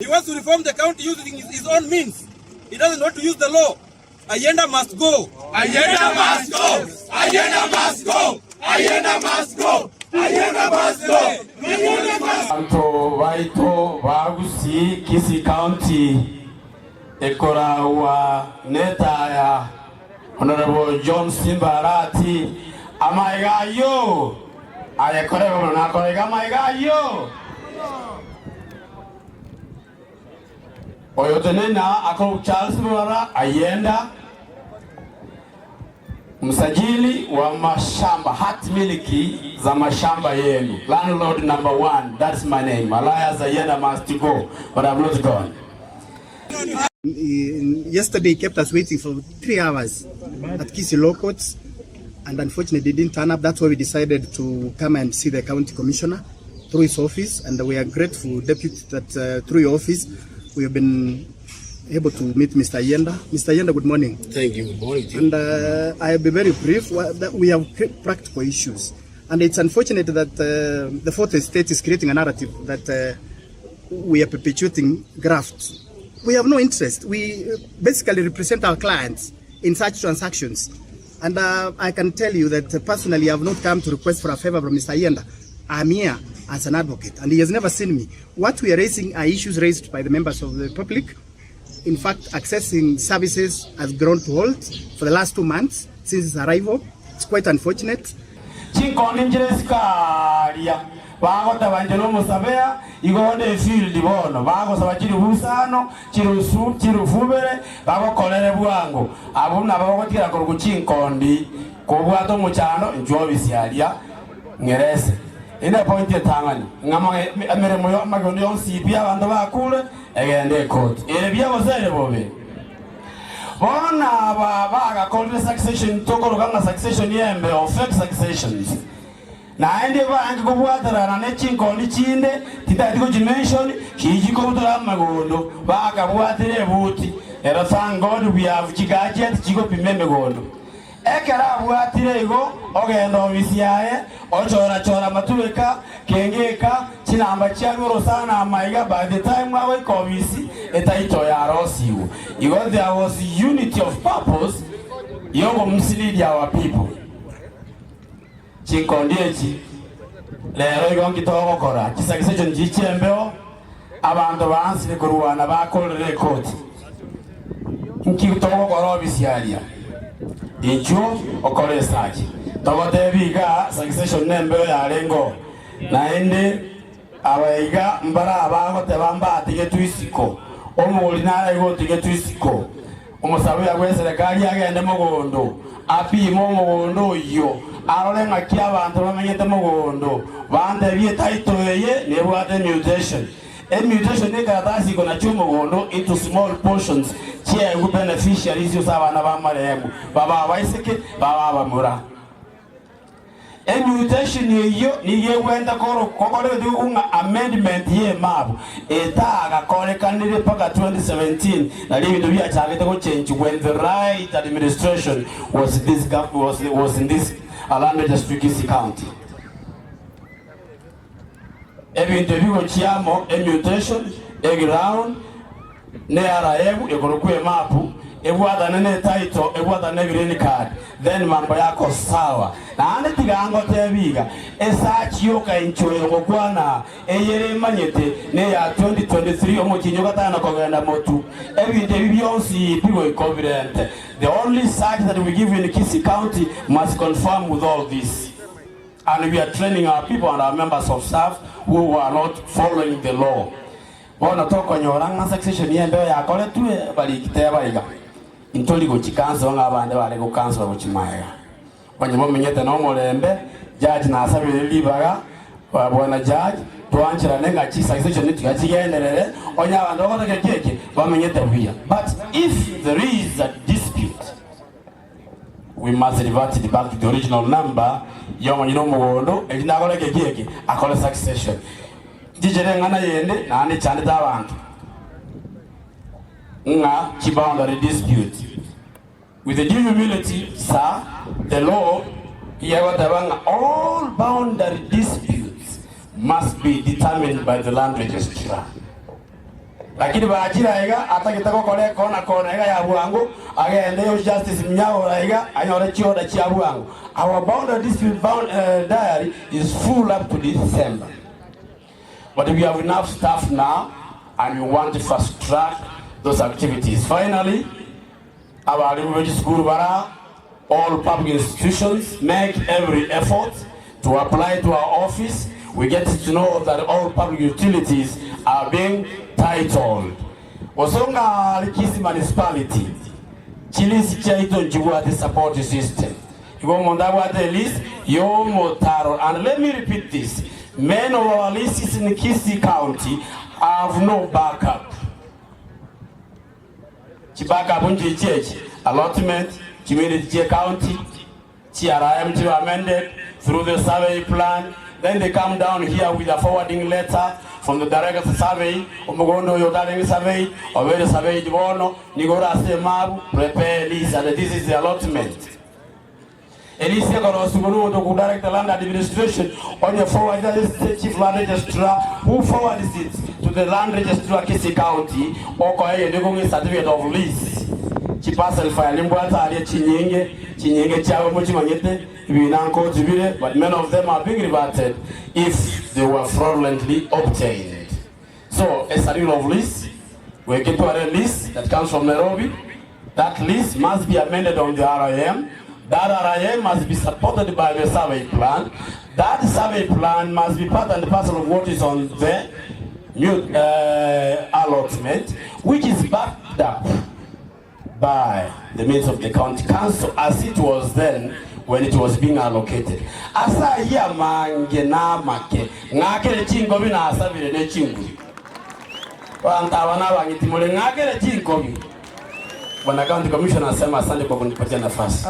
He wants to reform the county using his own means. He doesn't want to use the law. Ayienda must go. Ayienda must go. Ayienda must go. Ayienda must go. Ayienda must go. Anto Waito Wagusi Kisii County Ekora wa neta ya Honorable John Simbarati Amaigayo Ayekore na korega Amaigayo Oyotenena ako Charles Mwara Ayienda msajili wa mashamba hati miliki za mashamba yenu, landlord number 1. That's my name. Alias Ayienda must go, but I'm not gone. Yesterday he kept us waiting for 3 hours at Kisii Law Courts, and unfortunately didn't turn up. That's why we decided to come and see the county commissioner through his office, and we are grateful, deputy, that through your office we have been able to meet Mr. Ayienda. Mr. Ayienda, good morning. Thank you. Good morning to you. And I'll be very brief. We have practical issues, and it's unfortunate that the fourth estate is creating a narrative that we are perpetuating graft. We have no interest. We basically represent our clients in such transactions, and I can tell you that personally I have not come to request for a favor from Mr. Ayienda. I'm here as an advocate, and he has never seen me. What we are raising are issues raised by the members of the public. In fact, accessing services has grown to halt for the last 2 months since his arrival. It's quite unfortunate. Bago tabanjelo musabea igone field bono bago sabachiri husano chiru fubere bago kolere bwango abuna bago tira ko guchinkondi ko bwato muchano njwo bisialia ngerese ina point etangani ngama amere moyo magondo yonsi bya bantu bakule egende court ere bya bozere bobe bona baga call succession tokoro kanga succession yembe of fake successions na ende bangi ko bwatarana ne chinkondi chinde titati ko dimension kiji ko butara magondo baga bwatire buti era thank God we have chigaje chiko pimeme gondo ekera bwatire go ogenda obisiaye ochora matuleka kengeka chinamba cyagoro sana amaiga. By the time we ko bisi etaito ya rosiwo because there was unity of purpose yongo msilidi our people chinkondiechi lero igongi togo kora kisakisejo njichembeo abantu bansire kuruwana bakolere koti nkitogo kora obisialia ijo okole saji togote biga succession nembe ya lengo naende abaiga mbara abago tebamba atige tuisiko omuli nara igo tige tuisiko umusabu ya gwe serikali agende mugondo apimo mugondo yo arolenga kia abantu bamenyete mugondo bande bietaito yeye nebwate mutation. A mutation is karatasi kona chumo gondo into small portions. Chia gu beneficiaries usabana bamaremu. Baba baiseke baba bamura. A mutation yo ni ye wenda kokore di unga amendment ye map. Eta kore candidate paka 2017 na livi to be a target to change when the right administration was in this land registry Kisii County. Every interview chiamo a mutation a ground ne araebu ekorokwe mapu ebuada nene title ebuada ne green card then mambo yako sawa na ande tigango tebiga esachi yoka inchoyo kokwana eyere manyete ne ya 2023 omukinyo katana kogenda motu every interview byonsi people confident. The only search that we give in Kisii County must confirm with all this. And we are training our people and our members of staff who are not following the law. Bona toko nyoranga succession yembe ya kole tuwe bali kiteba iga. Intoli go chikanzo ngabande bale go kanzo go chimaya. Banyamo menyete no molembe judge na asabire libaga bwana judge tuanchira nenga chi succession nitu gachigenderere onya bantu bakota keke bamenyete bwiya. But if there is a dispute, we must revert it back to the original number. Yomo nyino mugondo elinakola keke akola succession dijere ngana yende na ane chande tabantu nga boundary dispute with the due humility. Sir, the law all boundary disputes must be determined by the land registrar. lakini baachira iga atakitako kole kona iga ya bwangu agende yo justice mnyao iga anyore chioda chia bwangu. Our boundary dispute diary is full up to December, but we have enough staff now and we want to fast track those activities. Finally, our religious school bara, all public institutions make every effort to apply to our office. We get to know that all public utilities are being titled. Osonga Kisii municipality, Chilisi chaito njiwate support system. Igo mondawate list yo motaro. And let me repeat this: many of our lists in Kisii County have no backup. Chibaka bunji church allotment, community county, TRIM to amended through the survey plan. Then they come down here with a forwarding letter from the director survey, Omogondo Yodaling survey, or where the survey Divono, Nigora Semabu, prepare this, and this is the allotment. Elisa Gorosuguru to direct the land administration on your forward chief land registrar, who forwards it to the land registrar Kisii County, or Koya certificate of lease. Chipasel file Limbwata Aria Chinyenge Chavo Muchimanyete, but many of them are being reverted if they were fraudulently obtained. So, a certificate of lease, we get to a list that comes from Nairobi. That list must be amended on the RIM. That RIM must be supported by the survey plan. That survey plan must be part and parcel of what is on the new allotment, which is backed up by the means of the county council as it was then when it was being allocated. Asa ya mange na make ngakele chingobi na asabire ne chingu. Wanta wana wangiti mole ngakele chingobi. Bwana county commissioner asema asante kwa kunipatia nafasi.